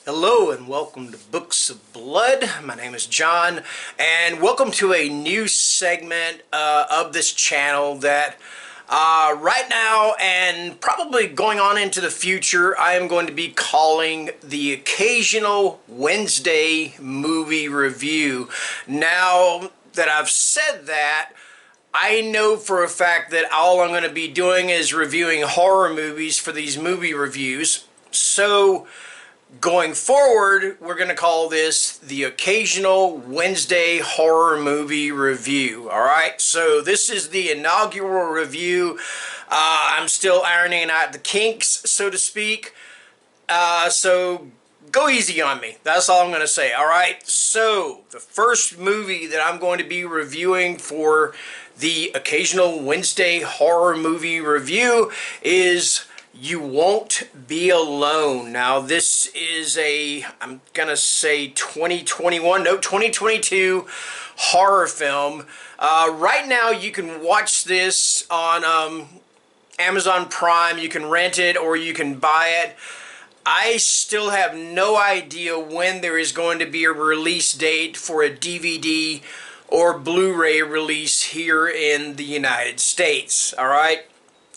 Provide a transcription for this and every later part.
Hello and welcome to Books of Blood. My name is John and welcome to a new segment of this channel that right now and probably going on into the future I am going to be calling the Occasional Wednesday Movie Review. Now that I've said that, I know for a fact that all I'm going to be doing is reviewing horror movies for these movie reviews. So going forward, we're going to call this the Occasional Wednesday Horror Movie Review. Alright, so this is the inaugural review. I'm still ironing out the kinks, so to speak. So go easy on me. That's all I'm going to say. Alright, so the first movie that I'm going to be reviewing for the Occasional Wednesday Horror Movie Review is You Won't Be Alone. Now this is I'm gonna say 2022 horror film. Right now you can watch this on Amazon Prime. You can rent it or you can buy it. I still have no idea when there is going to be a release date for a DVD or Blu-ray release here in the United States. Alright?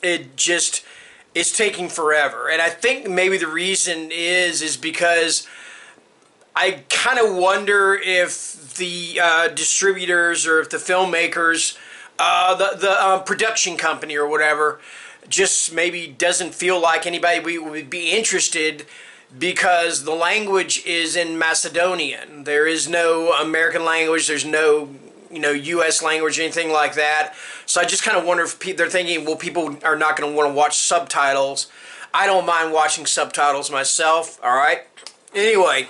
It's taking forever. And I think maybe the reason is because I kind of wonder if the distributors or if the filmmakers, the production company or whatever, just maybe doesn't feel like anybody would be interested because the language is in Macedonian. There is no American language. There's no, U.S. language or anything like that. So I just kind of wonder if they're thinking, well, people are not going to want to watch subtitles. I don't mind watching subtitles myself, all right? Anyway,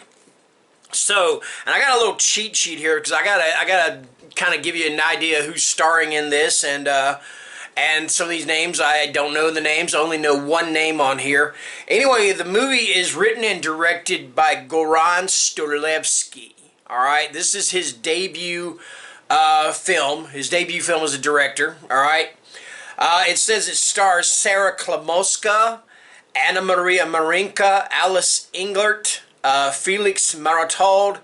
so, and I got a little cheat sheet here because I gotta kind of give you an idea who's starring in this, and some of these names, I don't know the names. I only know one name on here. Anyway, the movie is written and directed by Goran Stolevsky. All right, this is his debut film. His debut film as a director. All right. It says it stars Sarah Klamoska, Anna Maria Marinka, Alice Englert, Felix Maratold,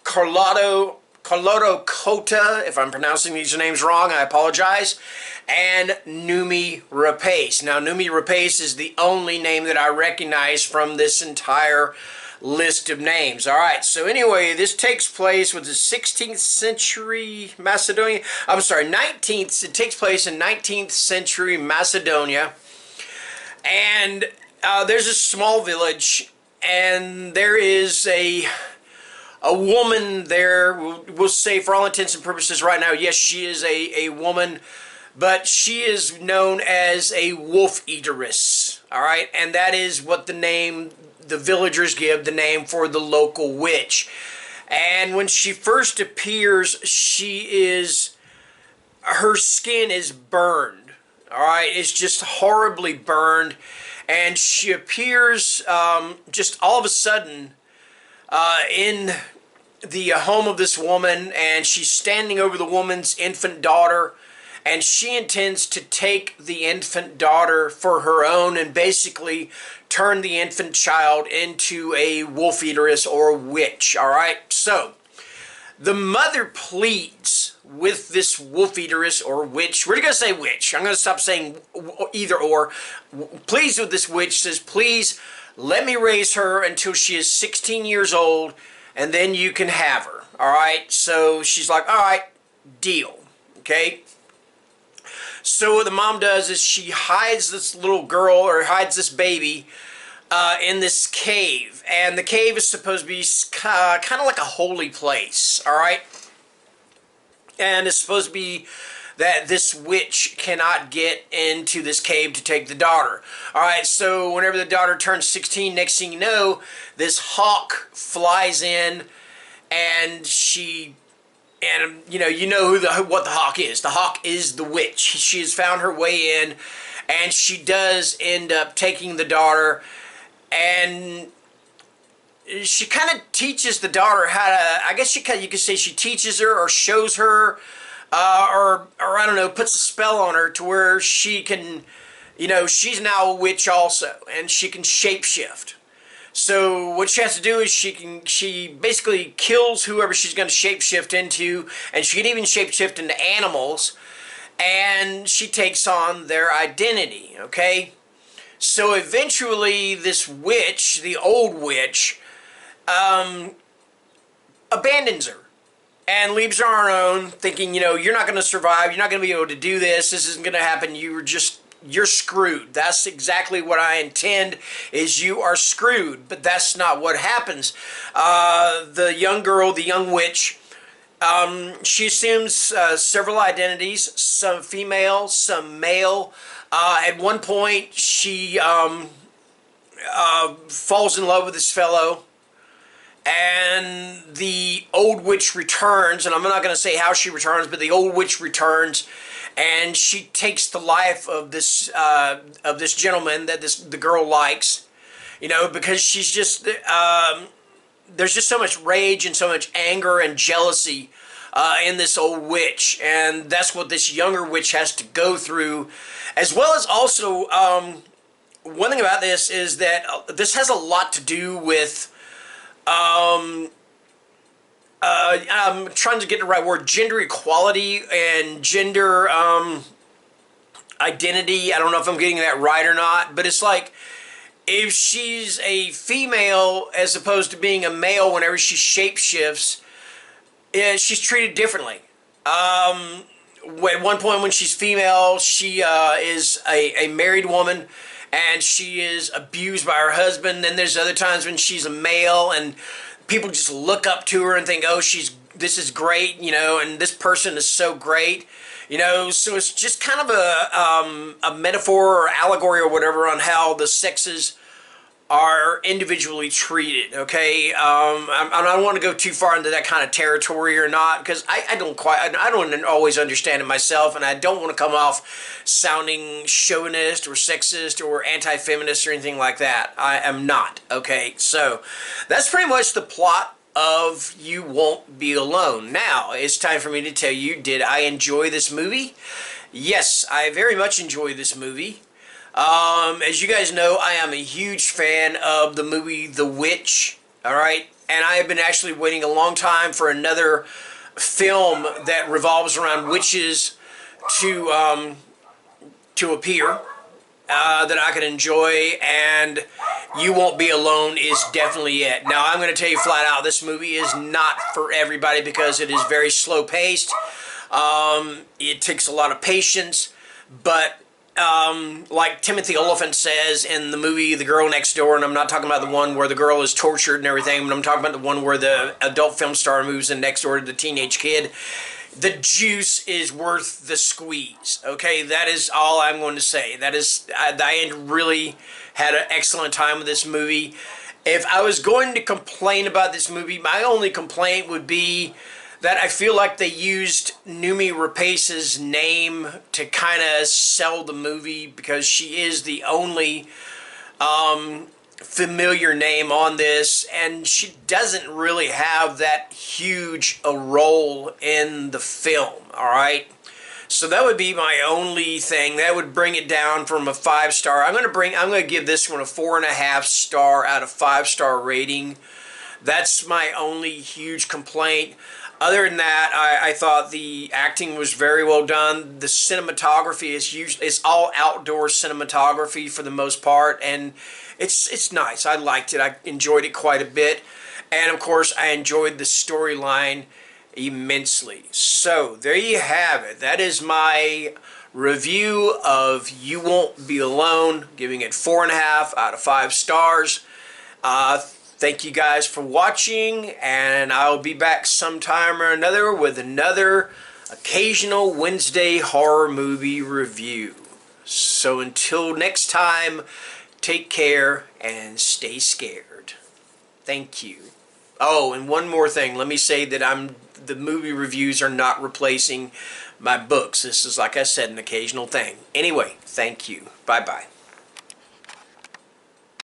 Carlotto Cota, if I'm pronouncing these names wrong, I apologize, and Noomi Rapace. Now, Noomi Rapace is the only name that I recognize from this entire list of names. All right, so anyway, this takes place with the 16th century Macedonia. I'm sorry, 19th. It takes place in 19th century Macedonia, and there's a small village, and there is a woman there. We'll say for all intents and purposes right now, yes, she is a woman, but she is known as a wolf-eatress. All right, and that is what the villagers give the name for the local witch. And when she first appears, her skin is burned. All right, it's just horribly burned, and she appears just all of a sudden in the home of this woman, and she's standing over the woman's infant daughter, and she intends to take the infant daughter for her own and basically turn the infant child into a wolf-eatress or witch. All right, so the mother pleads with this wolf-eatress or witch. We're going to say witch. I'm going to stop saying either or. Pleads with this witch, says, please let me raise her until she is 16 years old, and then you can have her. All right, so she's like, all right, deal. Okay. So what the mom does is she hides this little girl, or hides this baby, in this cave. And the cave is supposed to be kind of like a holy place, all right? And it's supposed to be that this witch cannot get into this cave to take the daughter. All right, so whenever the daughter turns 16, next thing you know, this hawk flies in, and you know what the hawk is. The hawk is the witch. She has found her way in, and she does end up taking the daughter, and she kind of teaches the daughter how to, I guess you could say she teaches her or shows her, or I don't know, puts a spell on her to where she can, she's now a witch also, and she can shapeshift. So what she has to do is she basically kills whoever she's going to shapeshift into, and she can even shapeshift into animals, and she takes on their identity, okay? So eventually this witch, the old witch, abandons her and leaves her on her own, thinking, you know, you're not going to survive, you're not going to be able to do this isn't going to happen, you're screwed. That's exactly what I intend, is you are screwed. But that's not what happens. The young girl, the young witch, she assumes several identities, some female, some male. At one point, she falls in love with this fellow, and the old witch returns, and I'm not going to say how she returns, but the old witch returns, and she takes the life of this gentleman that the girl likes, you know, because she's just there's just so much rage and so much anger and jealousy in this old witch, and that's what this younger witch has to go through, as well as also one thing about this is that this has a lot to do with I'm trying to get the right word, gender equality and gender identity. I don't know if I'm getting that right or not, but it's like if she's a female as opposed to being a male whenever she shapeshifts, she's treated differently. At one point when she's female, she is a married woman, and she is abused by her husband. Then there's other times when she's a male and people just look up to her and think, oh, this is great, you know, and this person is so great, you know. So it's just kind of a metaphor or allegory or whatever on how the sexes are individually treated, okay? I don't want to go too far into that kind of territory or not, because I don't always understand it myself, and I don't want to come off sounding chauvinist or sexist or anti-feminist or anything like that. I am not, okay? So that's pretty much the plot of You Won't Be Alone. Now, it's time for me to tell you, did I enjoy this movie? Yes, I very much enjoyed this movie. As you guys know, I am a huge fan of the movie The Witch, alright? And I have been actually waiting a long time for another film that revolves around witches to appear, that I can enjoy, and You Won't Be Alone is definitely it. Now, I'm going to tell you flat out, this movie is not for everybody because it is very slow-paced. It takes a lot of patience, but like Timothy Oliphant says in the movie The Girl Next Door, and I'm not talking about the one where the girl is tortured and everything, but I'm talking about the one where the adult film star moves in next door to the teenage kid. The juice is worth the squeeze, okay? That is all I'm going to say. That is, I really had an excellent time with this movie. If I was going to complain about this movie, my only complaint would be that I feel like they used Noomi Rapace's name to kind of sell the movie, because she is the only familiar name on this, and she doesn't really have that huge a role in the film, alright? So that would be my only thing. That would bring it down from a 5-star. I'm going to give this one a 4.5 star out of 5-star rating. That's my only huge complaint. Other than that, I thought the acting was very well done. The cinematography is all outdoor cinematography for the most part, and it's nice. I liked it. I enjoyed it quite a bit, and of course, I enjoyed the storyline immensely. So there you have it. That is my review of You Won't Be Alone, giving it 4.5 out of 5 stars. Thank you guys for watching, and I'll be back sometime or another with another occasional Wednesday horror movie review. So until next time, take care and stay scared. Thank you. Oh, and one more thing. Let me say that the movie reviews are not replacing my books. This is, like I said, an occasional thing. Anyway, thank you. Bye-bye.